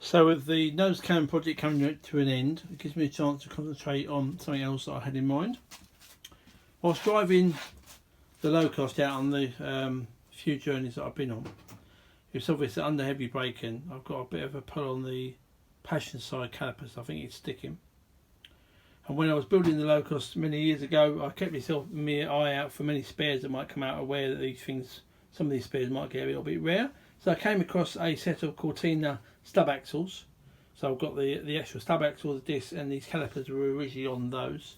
So with the nose cam project coming to an end, it gives me a chance to concentrate on something else that I had in mind. Whilst driving the low cost out on the few journeys that I've been on, it's obvious that under heavy braking I've got a bit of a pull on the passenger side calipers. I think it's sticking. And when I was building the low cost many years ago, I kept my eye out for many spares that might come out, aware that some of these spares might get a little bit rare. So I came across a set of Cortina stub axles. So I've got the actual stub axle, the disc, and these calipers were originally on those.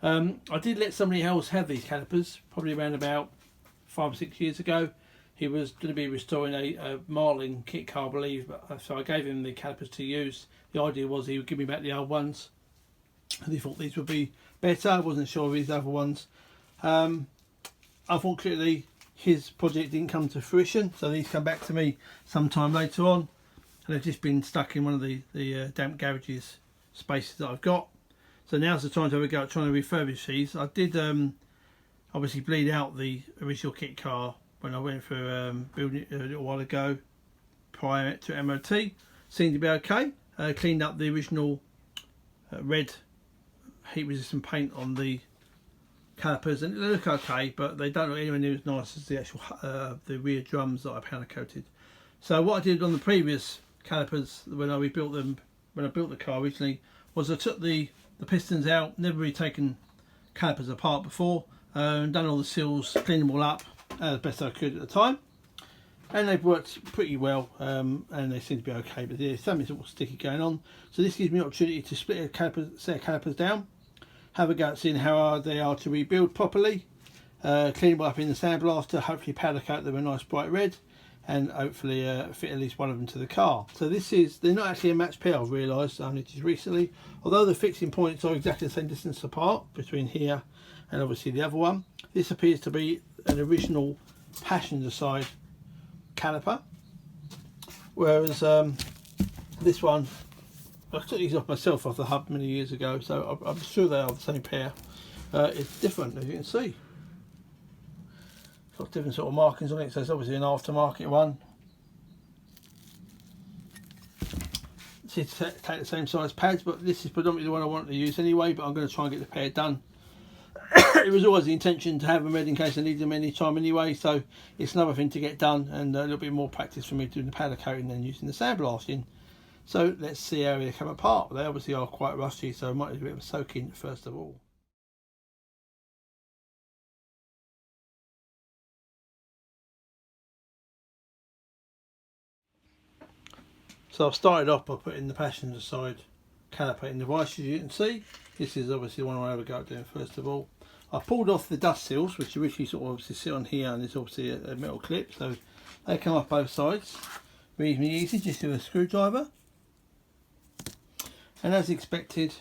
I did let somebody else have these calipers, probably around about 5 or 6 years ago. He was going to be restoring a Marlin kit car, I believe, so I gave him the calipers to use. The idea was he would give me back the old ones, and he thought these would be better. I wasn't sure of these other ones. Unfortunately, his project didn't come to fruition, so these come back to me sometime later on, and they've just been stuck in one of the damp garages spaces that I've got. So now's the time to have a go at trying to refurbish these. I did obviously bleed out the original kit car when I went for building it a little while ago prior to MOT. Seemed to be okay. Cleaned up the original red heat resistant paint on the calipers, and they look okay, but they don't look anywhere near as nice as the actual the rear drums that I powder coated. So what I did on the previous calipers when I rebuilt them, when I built the car originally, was I took the pistons out, never really taken calipers apart before, done all the seals, cleaned them all up as best I could at the time, and they've worked pretty well, and they seem to be okay, but there's something sort of sticky going on. So this gives me an opportunity to split a set of calipers down, have a go at seeing how hard they are to rebuild properly, clean them up in the sandblaster, hopefully powder coat them a nice bright red, and hopefully fit at least one of them to the car. So they're not actually a match pair, I've realised only just recently, although the fixing points are exactly the same distance apart between here and obviously the other one. This appears to be an original passenger side caliper, whereas this one, I took these off myself off the hub many years ago, so I'm sure they are the same pair. It's different, as you can see. It's got different sort of markings on it, so it's obviously an aftermarket one. It's to take the same size pads, but this is predominantly the one I wanted to use anyway, but I'm going to try and get the pair done. It was always the intention to have them ready in case I need them any time anyway, so it's another thing to get done, and a little bit more practice for me doing the powder coating than using the sandblasting. So let's see how they come apart. They obviously are quite rusty, so I might do a bit of a soaking first of all. So I've started off by putting the passenger side caliper in the vise, as you can see. This is obviously the one I have a go at doing first of all. I pulled off the dust seals, which originally sort of obviously sit on here, and there's obviously a metal clip, so they come off both sides. Reasonably easy, just with a screwdriver. And as expected,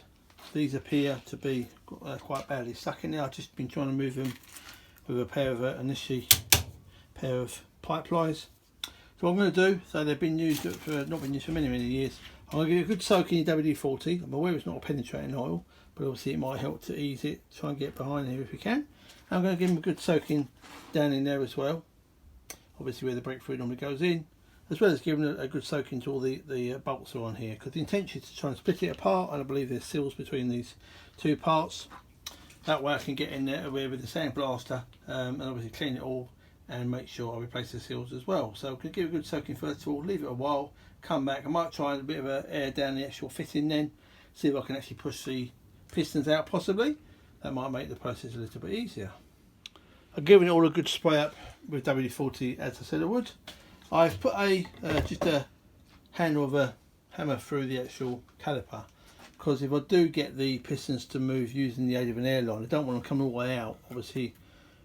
these appear to be quite badly stuck in there. I've just been trying to move them with a pair of pair of pipe pliers. So what I'm going to do, so they've been used for not been used for many years. I'm going to give it a good soak in WD-40. I'm aware it's not a penetrating oil, but obviously it might help to ease it. Try and get behind here if you can. And I'm going to give them a good soaking down in there as well, obviously where the brake fluid normally goes in, as well as giving it a good soaking to all the bolts are on here, because the intention is to try and split it apart, and I believe there's seals between these two parts. That way I can get in there with the sandblaster and obviously clean it all and make sure I replace the seals as well. So I'm going to give it a good soaking first of all, leave it a while, come back. I might try a bit of air down the actual fitting then, see if I can actually push the pistons out possibly. That might make the process a little bit easier. I've given it all a good spray up with WD-40 as I said I would. I've put just a handle of a hammer through the actual caliper, because if I do get the pistons to move using the aid of an airline, I don't want them to come all the way out, obviously,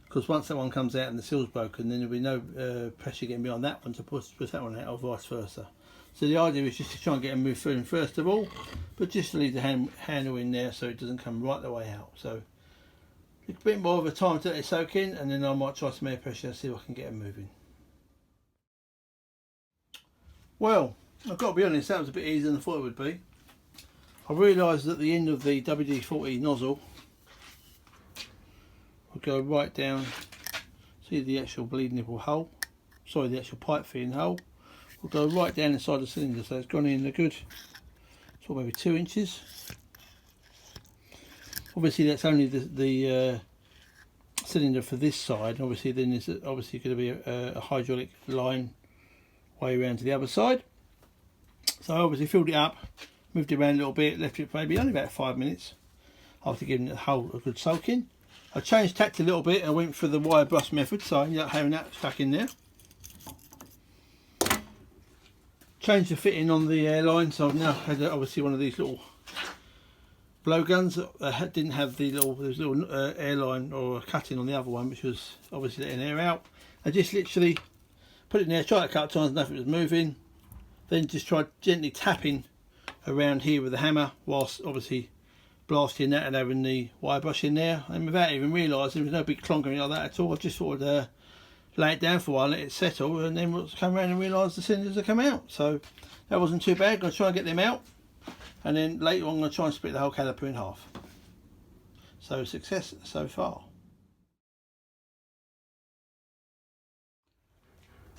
because once that one comes out and the seal's broken, then there'll be no pressure getting beyond that one to push that one out, or vice versa. So the idea is just to try and get them moved through first of all, but just to leave the handle in there so it doesn't come right the way out. So a bit more of a time to let it soak in, and then I might try some air pressure and see if I can get them moving. Well, I've got to be honest, that was a bit easier than I thought it would be. I realised that the end of the WD-40 nozzle will go right down, see the actual bleed nipple hole, sorry, the actual pipe feeding hole, will go right down inside the cylinder, so it's gone in a good sort of maybe 2 inches. Obviously that's only the cylinder for this side. Obviously then there's obviously going to be a hydraulic line way around to the other side. So I obviously filled it up, moved it around a little bit, left it for maybe only about 5 minutes after giving the whole a good soaking. I changed tact a little bit. I went for the wire brush method, so I ended up having that stuck in there. Changed the fitting on the airline, so I've now had obviously one of these little blowguns that didn't have the little airline or cutting on the other one, which was obviously letting air out. I just literally put it in there, tried it a couple of times, nothing was moving. Then just tried gently tapping around here with the hammer, whilst obviously blasting that and having the wire brush in there, and without even realising there was no big clonk or anything like that at all. I just thought I'd lay it down for a while, let it settle, and then we'll come around and realise the cylinders have come out. So that wasn't too bad. I'm going to try and get them out, and then later on I'm going to try and split the whole caliper in half. So success so far.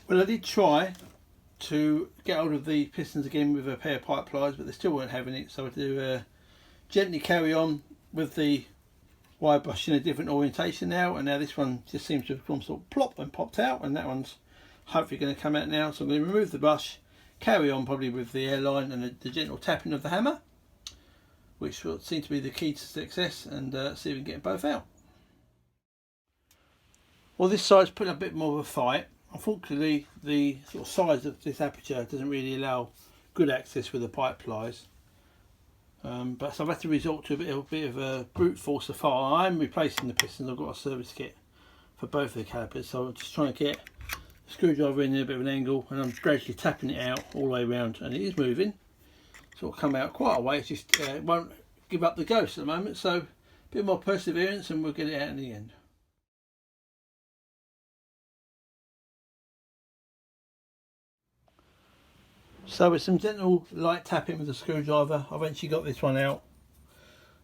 Well, I did try to get hold of the pistons again with a pair of pipe pliers, but they still weren't having it, so I had to gently carry on with the wire brush in a different orientation now, and now this one just seems to have gone sort of plop and popped out, and that one's hopefully going to come out now. So I'm going to remove the brush, carry on probably with the airline and the gentle tapping of the hammer, which will seem to be the key to success, and see if we can get both out. Well, this side's putting a bit more of a fight. Unfortunately, the sort of size of this aperture doesn't really allow good access with the pipe pliers. But so I've had to resort to a bit of a brute force so far. I'm replacing the pistons. I've got a service kit for both of the calipers, so I'm just trying to get the screwdriver in there a bit of an angle, and I'm gradually tapping it out all the way around, and it is moving. So it'll come out quite a way. It's just it won't give up the ghost at the moment, so a bit more perseverance and we'll get it out in the end. So with some gentle light tapping with the screwdriver, I've eventually got this one out.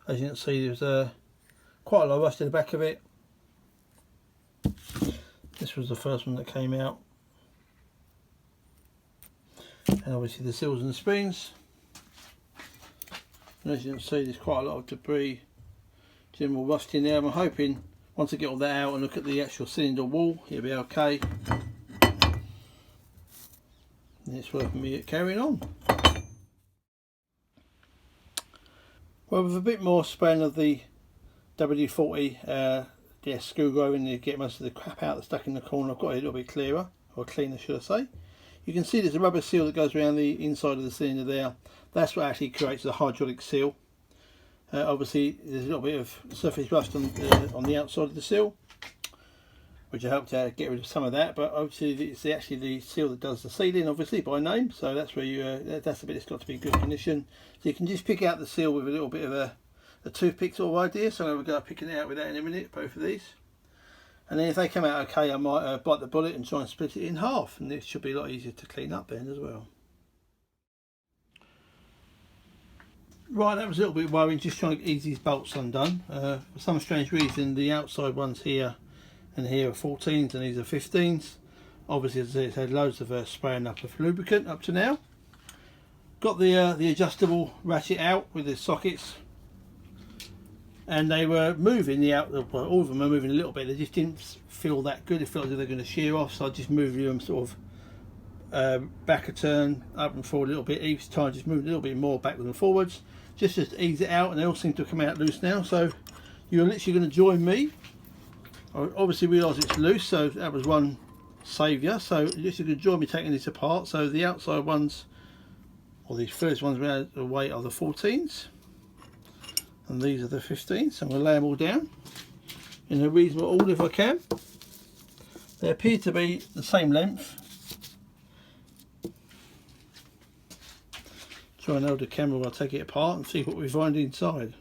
As you can see, there's quite a lot of rust in the back of it. This was the first one that came out. And obviously the seals and the springs. And as you can see, there's quite a lot of debris, general rust in there. I'm hoping once I get all that out and look at the actual cylinder wall, it'll be okay. And it's worth me carrying on. Well, with a bit more spraying of the WD-40 screwdriver in there to get most of the crap out that's stuck in the corner, I've got it a little bit clearer, or cleaner should I say. You can see there's a rubber seal that goes around the inside of the cylinder there. That's what actually creates the hydraulic seal. Obviously there's a little bit of surface rust on the outside of the seal, which I hope to get rid of some of that, but obviously it's actually the seal that does the sealing, obviously by name, so that's where you that's the bit that's got to be in good condition. So you can just pick out the seal with a little bit of a toothpick sort of idea. So I'm going to go picking it out with that in a minute, both of these, and then if they come out okay, I might bite the bullet and try and split it in half, and it should be a lot easier to clean up then as well. Right, that was a little bit worrying, just trying to get ease these bolts undone. For some strange reason the outside ones here and here are 14s and these are 15s. Obviously, as I said, it's had loads of spraying up of lubricant up to now. Got the adjustable ratchet out with the sockets, and they were moving well, all of them are moving a little bit. They just didn't feel that good. It felt like they were going to shear off, so I just moved them sort of back a turn, up and forward a little bit each time. Just moved a little bit more backwards and forwards, just to ease it out, and they all seem to come out loose now. So you're literally going to join me. I obviously realise it's loose, so that was one saviour. So you're going to join me taking this apart. So the outside ones, or these first ones without the weight, are the 14s, and these are the 15s. So I'm going to lay them all down in a reasonable order if I can. They appear to be the same length. Try and hold the camera while I take it apart and see what we find inside.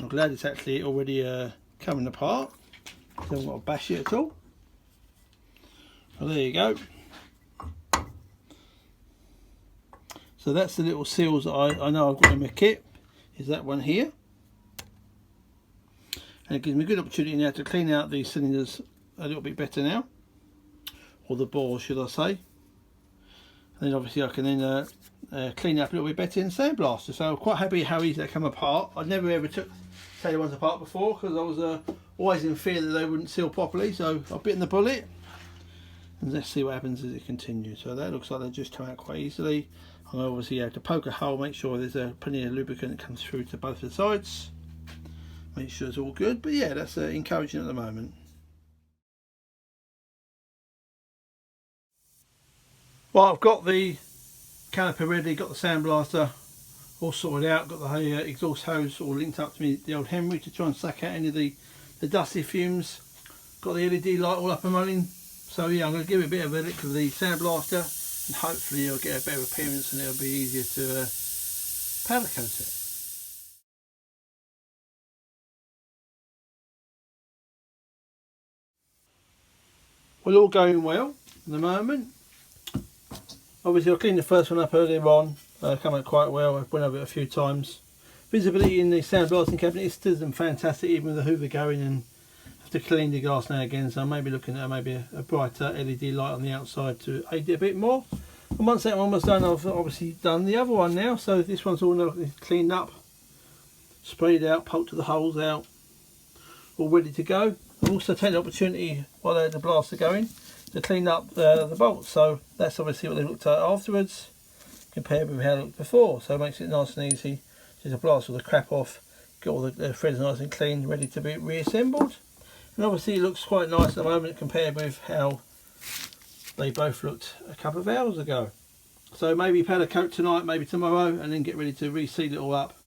I'm glad it's actually already coming apart. I haven't got to bash it at all. Well, there you go. So that's the little seals that I know I've got in my kit. Is that one here. And it gives me a good opportunity now to clean out these cylinders a little bit better now, or the bore should I say. And then obviously I can then clean it up a little bit better in the sandblaster. So I'm quite happy how easy they come apart. I never ever took sailor ones apart before because I was always in fear that they wouldn't seal properly. So I've bitten the bullet, and let's see what happens as it continues. So that looks like they just come out quite easily. I obviously have to poke a hole, make sure there's plenty of lubricant that comes through to both the sides. Make sure it's all good. But yeah, that's encouraging at the moment. Well, I've got the caliper ready, got the sandblaster all sorted out, got the exhaust hose all linked up to me, the old Henry, to try and suck out any of the dusty fumes. Got the LED light all up and running. So yeah, I'm going to give it a bit of a lick with the sandblaster, and hopefully it'll get a better appearance and it'll be easier to powder coat it. Well, all going well at the moment. Obviously I cleaned the first one up earlier on, come out quite well. I've went over it a few times. Visibility in the sandblasting cabinet is still fantastic, even with the hoover going, and have to clean the glass now again, so I may be looking at maybe a brighter LED light on the outside to aid it a bit more. And once that one was done, I've obviously done the other one now, so this one's all cleaned up, sprayed out, poked the holes out, all ready to go. I've also taken the opportunity while I had the blaster going to clean up the bolts, so that's obviously what they looked at afterwards compared with how it looked before. So it makes it nice and easy just to blast all the crap off, get all the threads nice and clean, ready to be reassembled. And obviously it looks quite nice at the moment compared with how they both looked a couple of hours ago. So maybe powder coat tonight, maybe tomorrow, and then get ready to reseal it all up